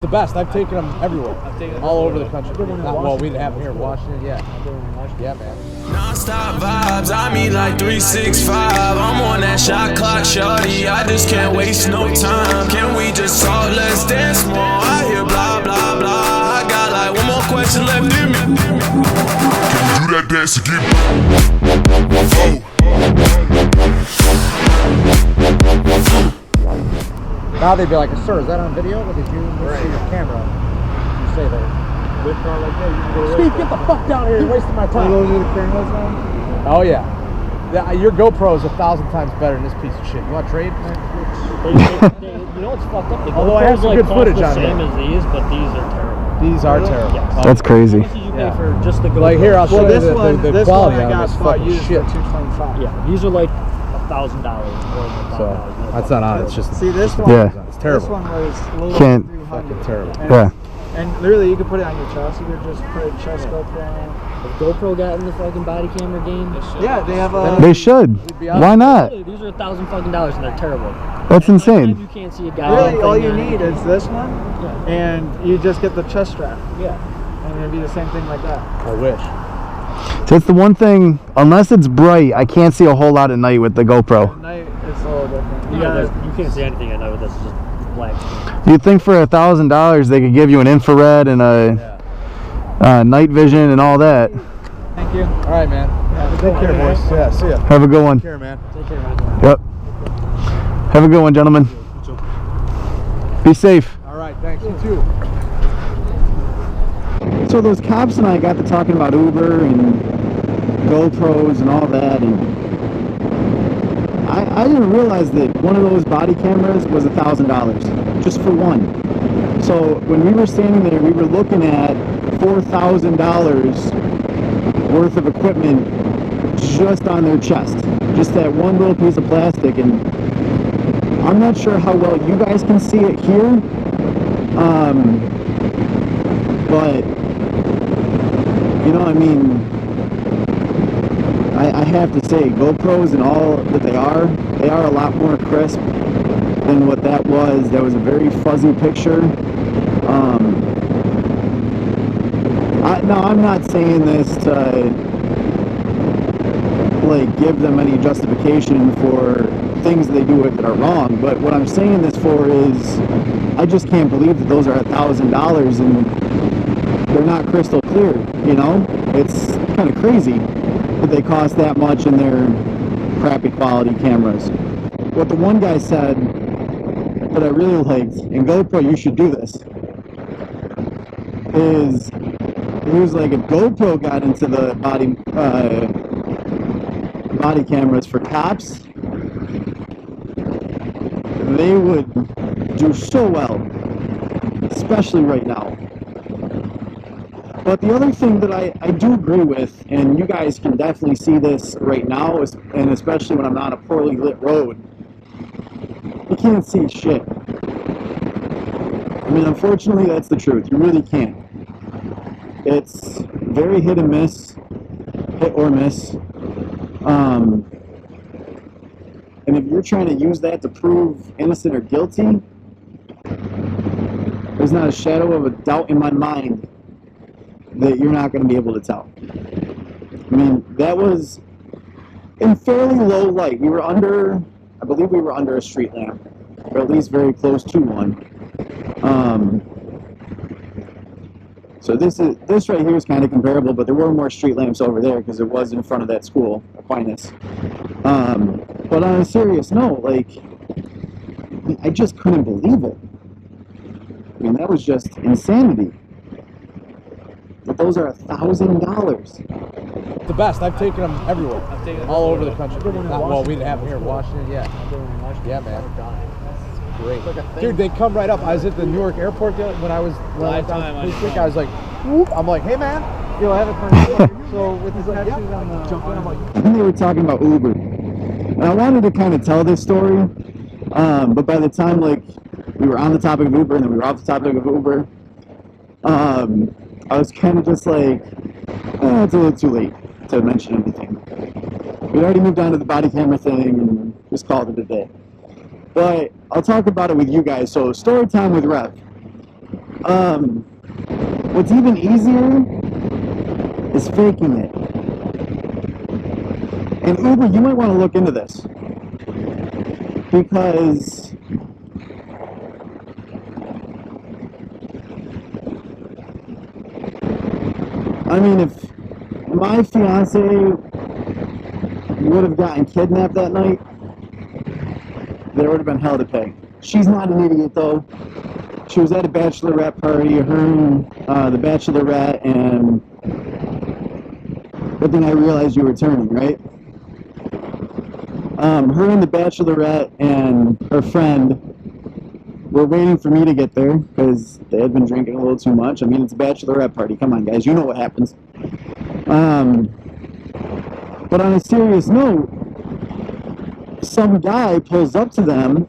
The best. I've taken them everywhere. All over the country. Well, we didn't have them here in Washington. Yeah. Yeah, man. Non-stop vibes, I mean like 365. I'm on that shot clock, shorty. I just can't waste no time. Can we just talk? Let's dance more. I hear blah blah blah. I got like one more question left in me. Can you do that dance again? Now they'd be like, "Sir, is that on video? Or did you see your camera?" You say that. With car like that, you can go Steve, get the fuck down here! You're wasting my time. Those are the cameras now? Oh yeah. Your GoPro is 1,000 times better than this piece of shit. You want to trade? You know what's fucked up? The Although I have some good footage on the it. same as these, but these are terrible. These are terrible. Yes. That's crazy. How much did you pay for just the GoPro? Like here, I'll show you the this quality one I on got this bought fucking used shit. for $225. Yeah, these are like $1,000 more than $1,000. So that's not on. It's just See this one? Yeah. It's terrible. This one was a little Can't- over 300. Fucking terrible. And, Yeah. and literally, you could put it on your chest. You could just put a chest GoPro on. Has GoPro got in the fucking body camera game? Yeah, they have a. They should. Why not? These are $1,000 fucking and they're terrible. That's insane. You can't see a guy. Really, all you on need it. is this one, Yeah. and you just get the chest strap, Yeah. and it'd be the same thing like that. I wish. That's the one thing. Unless it's bright, I can't see a whole lot at night with the At GoPro. night, it's a little different. You Yeah, gotta, you can't see anything at night with this. It's just black. You'd think for $1,000 they could give you an infrared and a night vision and all that. thank you. All right, man. Take care, boys. Yeah, see ya. Have a good one. Take care, man. Take care, man. Yep. Have a good one, gentlemen. Be safe. All right, thanks. You too. So those cops and I got to talking about Uber and GoPros and all that, and I didn't realize that one of those body cameras was $1,000 just for one. So when we were standing there, we were looking at $4,000 worth of equipment just on their chest, just that one little piece of plastic. And I'm not sure how well you guys can see it here, but you know, I mean, I have to say, GoPros and all that they are a lot more crisp than what that was. That was a very fuzzy picture. No, I'm not saying this to like give them any justification for things they do that are wrong, but what I'm saying this for is I just can't believe that those are $1,000 and they're not crystal clear, you know? It's kind of crazy that they cost that much and they're crappy quality cameras. What the one guy said that I really liked, and GoPro, you should do this, is he was like, if GoPro got into the body cameras for cops, they would do so well, especially right now. But the other thing that I do agree with, and you guys can definitely see this right now, and especially when I'm on a poorly lit road, you can't see shit. I mean, unfortunately, that's the truth. You really can't. It's very hit and miss, hit or miss. And if you're trying to use that to prove innocent or guilty, there's not a shadow of a doubt in my mind that you're not going to be able to tell. I mean, that was in fairly low light. We were under, I believe we were under a street lamp, or at least very close to one. So this right here is kind of comparable, but there were more street lamps over there because it was in front of that school, Aquinas. But on a serious note, like, I just couldn't believe it. I mean, that was just insanity. But those are $1,000. The best. I've taken them everywhere. All over the country. Well, we didn't have them here in Washington. Yeah. Yeah, man. Great. Dude, they come right up. I was at the Newark airport when I went down this week. I was like, whoop. I'm like, hey, man. Yo, I have a friend. So with his tattoos on the jump in, I'm like, And they were talking about Uber. And I wanted to kind of tell this story, but by the time, like, we were on the topic of Uber and then we were off the topic of Uber, I was kind of just like, it's a little too late to mention anything. We already moved on to the body camera thing and just called it a day. But I'll talk about it with you guys. So, story time with Rev. What's even easier is faking it. And Uber, you might want to look into this, because I mean, if my fiance would have gotten kidnapped that night, there would have been hell to pay. She's not an idiot, though. She was at a bachelorette party, her and the bachelorette, and but then I realized you were turning, right? Her and the bachelorette and her friend were waiting for me to get there because they had been drinking a little too much. I mean, it's a bachelorette party. Come on, guys. You know what happens. But on a serious note, some guy pulls up to them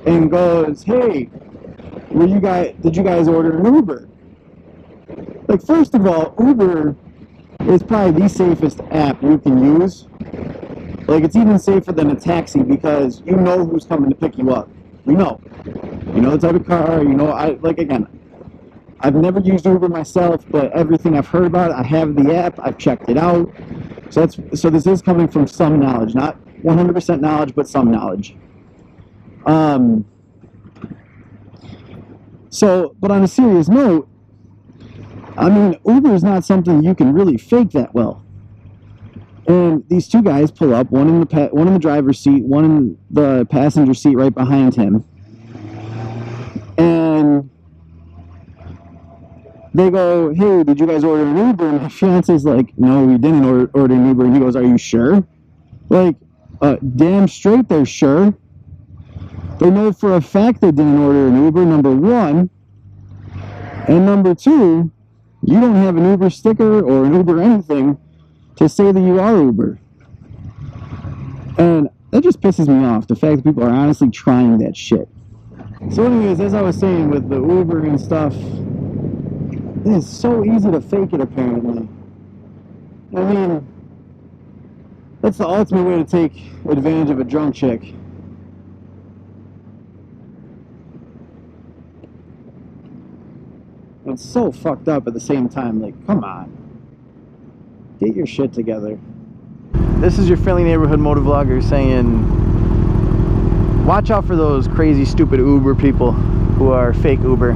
and goes, "Hey, did you guys order an Uber?" Like, first of all, Uber is probably the safest app you can use. Like, it's even safer than a taxi because you know who's coming to pick you up. You know the type of car, again, I've never used Uber myself, but everything I've heard about it, I have the app, I've checked it out. So this is coming from some knowledge, not 100% knowledge, but some knowledge. But on a serious note, I mean, Uber is not something you can really fake that well. And these two guys pull up, one in the driver's seat, one in the passenger seat right behind him. And they go, "Hey, did you guys order an Uber?" And my fiance's like, "No, we didn't order an Uber." And he goes, "Are you sure?" Like, damn straight they're sure. They know for a fact they didn't order an Uber, number one. And number two, you don't have an Uber sticker or an Uber anything to say that you are Uber. And that just pisses me off, the fact that people are honestly trying that shit. So anyways, as I was saying with the Uber and stuff, it is so easy to fake it, apparently. I mean, that's the ultimate way to take advantage of a drunk chick. It's so fucked up at the same time. Like, come on. Get your shit together. This is your friendly neighborhood motovlogger saying, watch out for those crazy, stupid Uber people who are fake Uber.